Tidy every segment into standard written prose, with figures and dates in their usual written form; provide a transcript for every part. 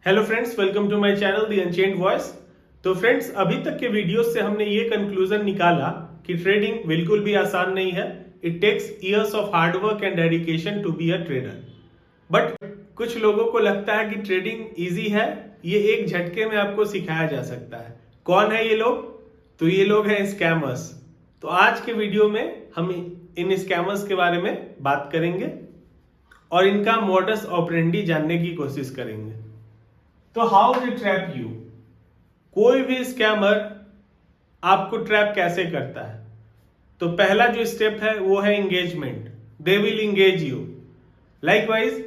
Hello friends, welcome to my channel the unchained voice. तो friends, अभी तक के वीडियोस से हमने ये कंक्लूजन निकाला कि ट्रेडिंग बिल्कुल भी आसान नहीं है। It takes years of hard work and dedication to be a trader. But कुछ लोगों को लगता है कि ट्रेडिंग इजी है, ये एक झटके में आपको सिखाया जा सकता है। कौन है ये लोग? तो ये लोग हैं स्कैमर्स। तो आज के वीडियो में हम इन स्कैमर्स के बारे में बात करेंगे और इनका मोडस ऑपरेंडी जानने की कोशिश करेंगे। तो हाउ दे ट्रैप यू? कोई भी स्कैमर आपको ट्रैप कैसे करता है? तो पहला जो स्टेप है वो है engagement. They will engage you. Likewise,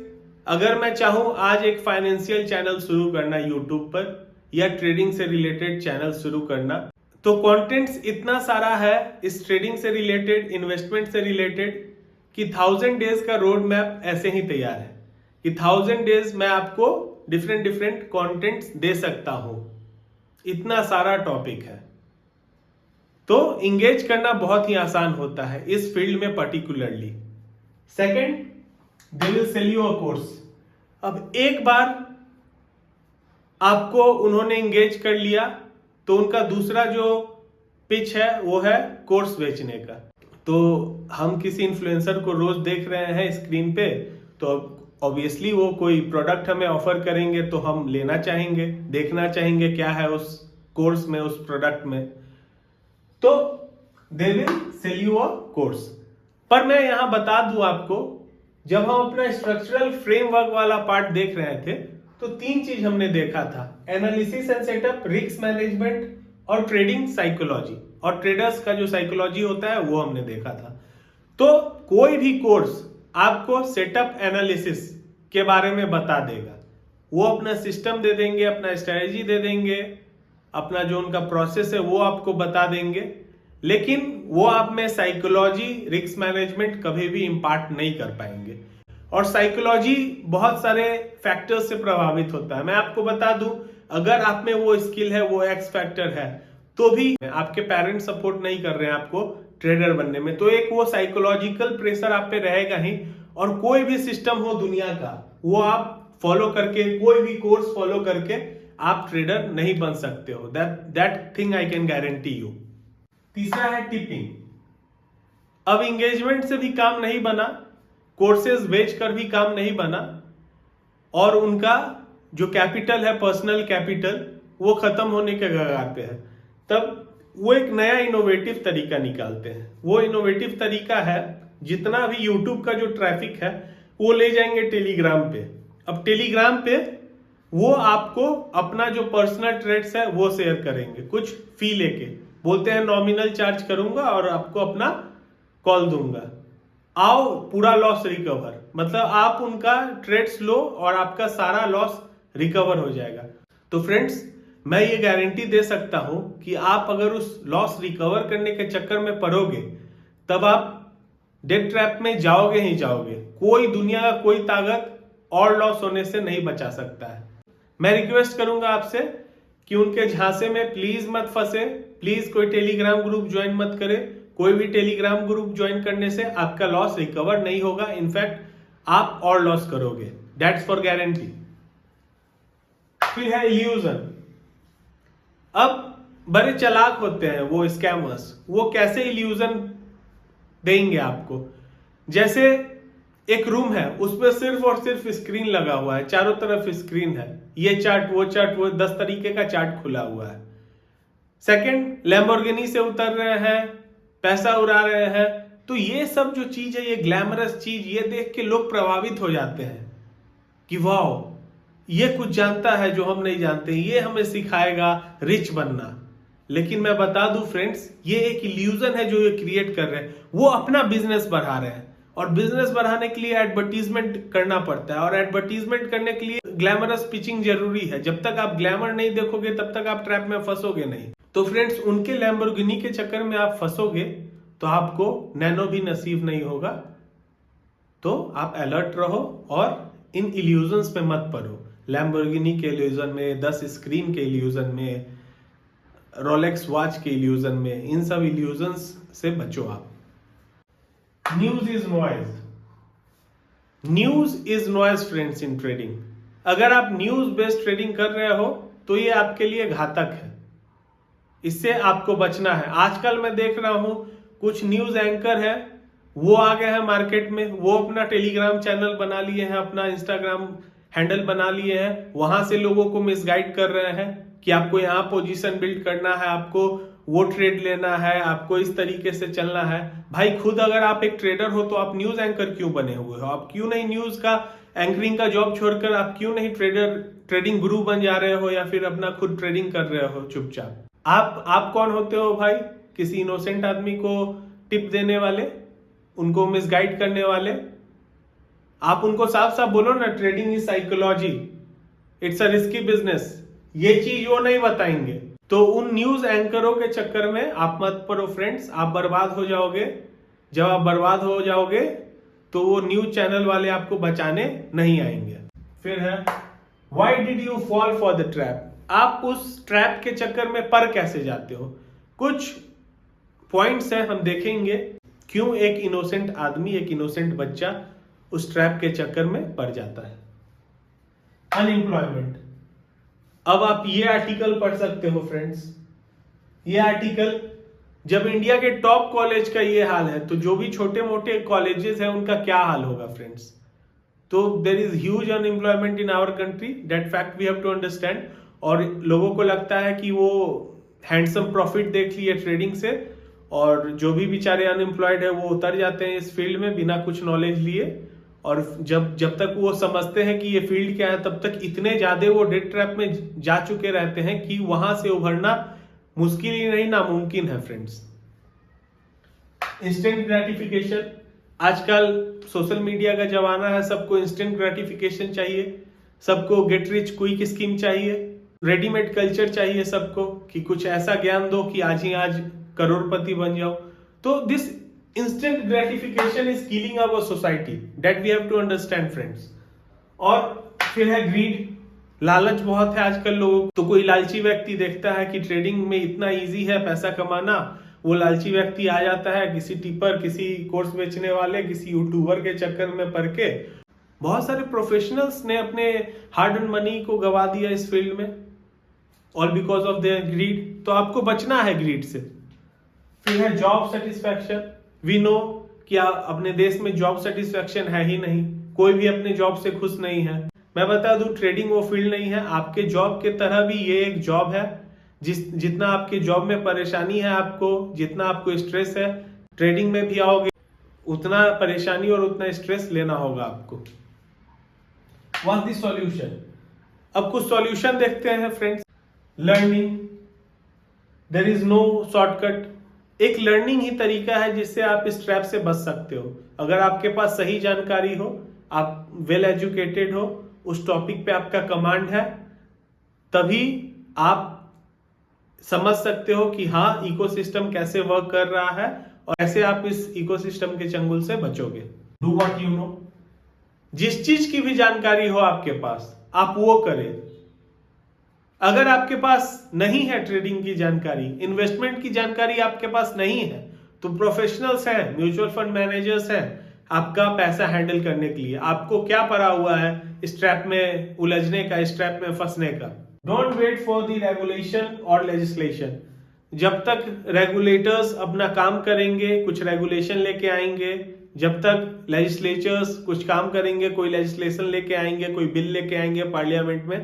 अगर मैं चाहूं आज एक फाइनेंशियल चैनल शुरू करना यूट्यूब पर या ट्रेडिंग से रिलेटेड चैनल शुरू करना, तो कंटेंट्स इतना सारा है इस ट्रेडिंग से रिलेटेड, इन्वेस्टमेंट से रिलेटेड कि 1000 डेज का रोड मैप ऐसे ही तैयार है कि 1000 डेज में आपको डिफरेंट कंटेंट्स दे सकता हूं। इतना सारा टॉपिक है। तो इंगेज करना बहुत ही आसान होता है इस फील्ड में particularly. Second, they will sell you a course. अब एक बार आपको उन्होंने इंगेज कर लिया तो उनका दूसरा जो पिच है वो है कोर्स बेचने का। तो हम किसी इन्फ्लुएंसर को रोज देख रहे हैं स्क्रीन पे, तो ऑब्वियसली वो कोई प्रोडक्ट हमें ऑफर करेंगे तो हम लेना चाहेंगे, देखना चाहेंगे क्या है उस कोर्स में, उस प्रोडक्ट में। तो they will sell you a course. पर मैं यहां बता दूं आपको, जब हम अपना स्ट्रक्चरल फ्रेमवर्क वाला पार्ट देख रहे थे तो 3 चीज हमने देखा था: analysis and setup, risk management और ट्रेडिंग साइकोलॉजी। और ट्रेडर्स का जो साइकोलॉजी होता है वो हमने देखा था। तो कोई भी कोर्स आपको सेटअप एनालिसिस के बारे में बता देगा। वो अपना सिस्टम दे देंगे, अपना स्ट्रेटेजी दे देंगे, अपना जो उनका प्रोसेस है वो आपको बता देंगे, लेकिन वो आप में साइकोलॉजी, रिस्क मैनेजमेंट कभी भी इंपार्ट नहीं कर पाएंगे। और साइकोलॉजी बहुत सारे फैक्टर्स से प्रभावित होता है। मैं आपको बता दूं, अगर आप में वो स्किल है, वो एक्स फैक्टर है, तो भी आपके पेरेंट्स सपोर्ट नहीं कर रहे हैं आपको ट्रेडर बनने में, तो एक वो साइकोलॉजिकल प्रेशर आप पे रहेगा ही। और कोई भी सिस्टम हो दुनिया का, वो आप फॉलो करके, कोई भी कोर्स फॉलो करके आप ट्रेडर नहीं बन सकते हो। That thing I can guarantee you. तीसरा है टिपिंग। अब इंगेजमेंट से भी काम नहीं बना, कोर्सेज बेचकर भी काम नहीं बना, और उनका जो कैपिटल है, पर्सनल कैपिटल, वो खत्म होने के कगार पे है। तब वो एक नया इनोवेटिव तरीका निकालते हैं। वो इनोवेटिव तरीका है, जितना भी यूट्यूब का जो ट्रैफिक है वो ले जाएंगे टेलीग्राम पे। अब टेलीग्राम पे वो आपको अपना जो पर्सनल ट्रेड्स है वो शेयर करेंगे, कुछ फी लेके। बोलते हैं नॉमिनल चार्ज करूंगा और आपको अपना कॉल दूंगा, आओ पूरा लॉस रिकवर। मतलब आप उनका ट्रेड्स लो और आपका सारा लॉस रिकवर हो जाएगा। तो फ्रेंड्स, मैं ये गारंटी दे सकता हूं कि आप अगर उस लॉस रिकवर करने के चक्कर में पड़ोगे, तब आप डेट ट्रैप में जाओगे ही जाओगे। कोई दुनिया का कोई ताकत और लॉस होने से नहीं बचा सकता है। मैं रिक्वेस्ट करूंगा आपसे कि उनके झांसे में प्लीज मत फंसे। प्लीज कोई टेलीग्राम ग्रुप ज्वाइन मत करे। कोई भी टेलीग्राम ग्रुप ज्वाइन करने से आपका लॉस रिकवर नहीं होगा, इनफैक्ट आप और लॉस करोगे। That's for guarantee. फिर है इल्यूजन। अब बड़े चालाक होते हैं वो स्कैमर्स। वो कैसे इल्यूजन देंगे आपको? जैसे एक रूम है, उसमें सिर्फ और सिर्फ स्क्रीन लगा हुआ है, चारों तरफ स्क्रीन है, ये चार्ट, वो 10 तरीके का चार्ट खुला हुआ है। सेकंड, लैम्बोर्गिनी से उतर रहे हैं, पैसा उड़ा रहे हैं। तो ये सब जो चीज है, ये ग्लैमरस चीज, ये देख के लोग प्रभावित हो जाते हैं कि वाह, ये कुछ जानता है जो हम नहीं जानते, ये हमें सिखाएगा रिच बनना। लेकिन मैं बता दूं फ्रेंड्स, ये एक इल्यूजन है जो ये क्रिएट कर रहे हैं। वो अपना बिजनेस बढ़ा रहे हैं, और बिजनेस बढ़ाने के लिए एडवर्टीजमेंट करना पड़ता है, और एडवर्टीजमेंट करने के लिए ग्लैमरस पिचिंग जरूरी है। जब तक आप ग्लैमर नहीं देखोगे तब तक आप ट्रैप में फंसोगे नहीं। तो फ्रेंड्स, उनके लैम्बोर्गिनी के चक्कर में आप फंसोगे तो आपको नैनो भी नसीब नहीं होगा। तो आप अलर्ट रहो और इन इल्यूजन्स पे मत पड़ो। लैम्बोर्गिनी के इल्यूजन में, 10 स्क्रीन के इल्यूजन में, रोलेक्स वॉच के इल्यूजन में, इन सब इल्यूजन्स से बचो आप। News is noise. News is noise friends in trading. अगर आप न्यूज बेस्ड ट्रेडिंग कर रहे हो तो ये आपके लिए घातक है, इससे आपको बचना है। आजकल मैं देख रहा हूं कुछ न्यूज एंकर है, वो आ गए हैं मार्केट में, वो अपना टेलीग्राम चैनल बना लिए हैं, अपना इंस्टाग्राम हैंडल बना लिए हैं, वहां से लोगों को मिसगाइड कर रहे हैं कि आपको यहाँ पोजीशन बिल्ड करना है, आपको वो ट्रेड लेना है, आपको इस तरीके से चलना है। भाई खुद अगर आप एक ट्रेडर हो तो आप न्यूज एंकर क्यों बने हुए हो? आप क्यों नहीं न्यूज का एंकरिंग का जॉब छोड़कर आप क्यों नहीं ट्रेडिंग गुरु बन जा रहे हो या फिर अपना खुद ट्रेडिंग कर रहे हो चुपचाप? आप कौन होते हो भाई? किसी इनोसेंट आदमी को टिप देने वाले, उनको मिसगाइड करने वाले? आप उनको साफ साफ बोलो ना, trading is psychology, it's a risky business. ये चीज वो नहीं बताएंगे। तो उन न्यूज एंकरों के चक्कर में आप मत पड़ो फ्रेंड्स, आप बर्बाद हो जाओगे। जब आप बर्बाद हो जाओगे तो वो न्यूज चैनल वाले आपको बचाने नहीं आएंगे। फिर है why did you fall for the trap? आप उस ट्रैप के चक्कर में पड़ कैसे जाते हो? कुछ पॉइंट्स हैं, हम देखेंगे क्यों एक इनोसेंट आदमी, एक इनोसेंट बच्चा उस ट्रैप के चक्कर में पड़ जाता है। अनएम्प्लॉयमेंट। अब आप ये आर्टिकल पढ़ सकते हो फ्रेंड्स, ये आर्टिकल, जब इंडिया के टॉप कॉलेज का ये हाल है तो जो भी छोटे मोटे कॉलेजेस हैं उनका क्या हाल होगा फ्रेंड्स? तो there is huge unemployment in our country, that fact we have to understand. और लोगों को लगता है कि वो हैंडसम प्रॉफिट देख लिए ट्रेडिंग से, और जो भी बेचारे अनएम्प्लॉयड है वो उतर जाते हैं इस फील्ड में बिना कुछ नॉलेज लिए। और जब तक वो समझते हैं कि ये फील्ड क्या है, तब तक इतने ज्यादा वो डेट ट्रैप में जा चुके रहते हैं कि वहां से उभरना मुश्किल ही नहीं, नामुमकिन है फ्रेंड्स। Instant gratification. आजकल सोशल मीडिया का जमाना है, सबको इंस्टेंट ग्रेटिफिकेशन चाहिए, सबको गेट रिच क्विक स्कीम चाहिए, रेडीमेड कल्चर चाहिए सबको, कि कुछ ऐसा ज्ञान दो कि आज ही आज करोड़पति बन जाओ। तो this instant gratification is killing our society, that we have to understand friends. और फिर है ग्रीड। लालच बहुत है आजकल लोगों को। तो कोई लालची व्यक्ति देखता है कि ट्रेडिंग में इतना इजी है पैसा कमाना, वो लालची व्यक्ति आ जाता है किसी टिपर, किसी कोर्स बेचने वाले, किसी यूट्यूबर के चक्कर में पड़ के। बहुत सारे प्रोफेशनल्स ने अपने हार्ड एंड मनी को गवा दिया इस फील्ड में, all because of their greed. तो आपको बचना है ग्रीड से। फिर है जॉब सेटिस्फैक्शन। वी नो कि अपने देश में जॉब सेटिस्फैक्शन है ही नहीं, कोई भी अपने जॉब से खुश नहीं है। मैं बता दूं, ट्रेडिंग वो फील्ड नहीं है, आपके जॉब के तरह भी ये एक जॉब है। जितना आपके जॉब में परेशानी है आपको, जितना आपको स्ट्रेस है, ट्रेडिंग में भी आओगे उतना परेशानी और उतना स्ट्रेस लेना होगा आपको। What is solution? अब कुछ सॉल्यूशन देखते हैं friends. Learning, there is no shortcut. एक लर्निंग ही तरीका है जिससे आप इस ट्रैप से बच सकते हो। अगर आपके पास सही जानकारी हो, आप वेल एजुकेटेड हो, उस टॉपिक पे आपका कमांड है, तभी आप समझ सकते हो कि हाँ इकोसिस्टम कैसे वर्क कर रहा है और कैसे आप इस इकोसिस्टम के चंगुल से बचोगे। Do what you know. जिस चीज की भी जानकारी हो आपके पास, आप वो करें। अगर आपके पास नहीं है ट्रेडिंग की जानकारी, इन्वेस्टमेंट की जानकारी आपके पास नहीं है, तो प्रोफेशनल्स हैं, म्यूचुअल फंड मैनेजर्स हैं आपका पैसा हैंडल करने के लिए। आपको क्या पड़ा हुआ है इस ट्रैप में उलझने का, इस ट्रैप में फंसने का? Don't wait for the regulation और लेजिस्लेशन। जब तक रेगुलेटर्स अपना काम करेंगे, कुछ रेगुलेशन लेके आएंगे, जब तक लेजिस्लेचर्स कुछ काम करेंगे, कोई लेजिस्लेशन लेके आएंगे, कोई बिल लेके आएंगे पार्लियामेंट में,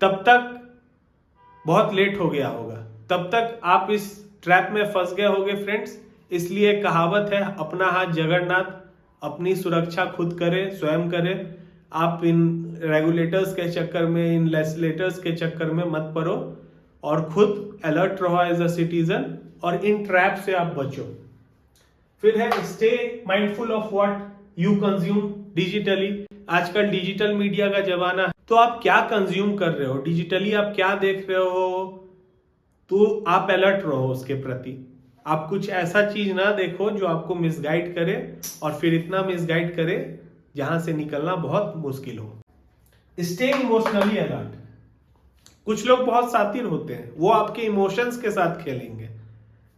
तब तक बहुत लेट हो गया होगा, तब तक आप इस ट्रैप में फंस गए होगे फ्रेंड्स। इसलिए कहावत है, अपना हाथ जगन्नाथ, अपनी सुरक्षा खुद करें, स्वयं करें। आप इन रेगुलेटर्स के चक्कर में, इन लेजिस्लेटर्स के चक्कर में मत पड़ो और खुद अलर्ट रहो एज अ सिटीजन और इन ट्रैप से आप बचो। फिर है stay mindful of what you consume digitally. आजकल डिजिटल मीडिया का जमाना है, तो आप क्या कंज्यूम कर रहे हो डिजिटली, आप क्या देख रहे हो, तो आप अलर्ट रहो उसके प्रति। आप कुछ ऐसा चीज ना देखो जो आपको मिसगाइड करे और फिर इतना मिसगाइड करे जहां से निकलना बहुत मुश्किल हो। Stay emotionally alert. कुछ लोग बहुत शातिर होते हैं, वो आपके इमोशंस के साथ खेलेंगे,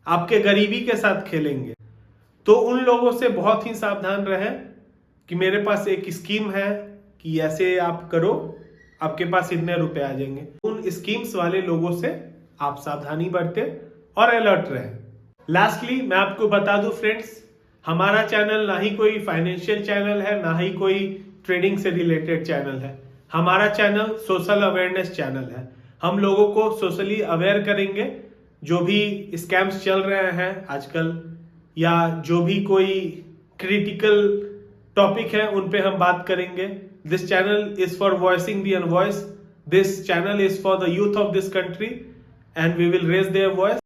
आपके गरीबी के साथ खेलेंगे। तो उन लोगों से बहुत ही सावधान रहें कि मेरे पास एक स्कीम है कि ऐसे आप करो, आपके पास इतने रुपए आ जाएंगे। उन स्कीम्स वाले लोगों से आप सावधानी बरते और अलर्ट रहें। लास्टली मैं आपको बता दूं फ्रेंड्स, हमारा चैनल ना ही कोई फाइनेंशियल चैनल है, ना ही कोई ट्रेडिंग से रिलेटेड चैनल है। हमारा चैनल सोशल अवेयरनेस चैनल है। हम लोगों को सोशली अवेयर करेंगे, जो भी स्कैम्स चल रहे हैं आजकल या जो भी कोई क्रिटिकल टॉपिक है उन पे हम बात करेंगे। This channel is for voicing the unvoice, this channel is for the youth of this country and we will raise their voice.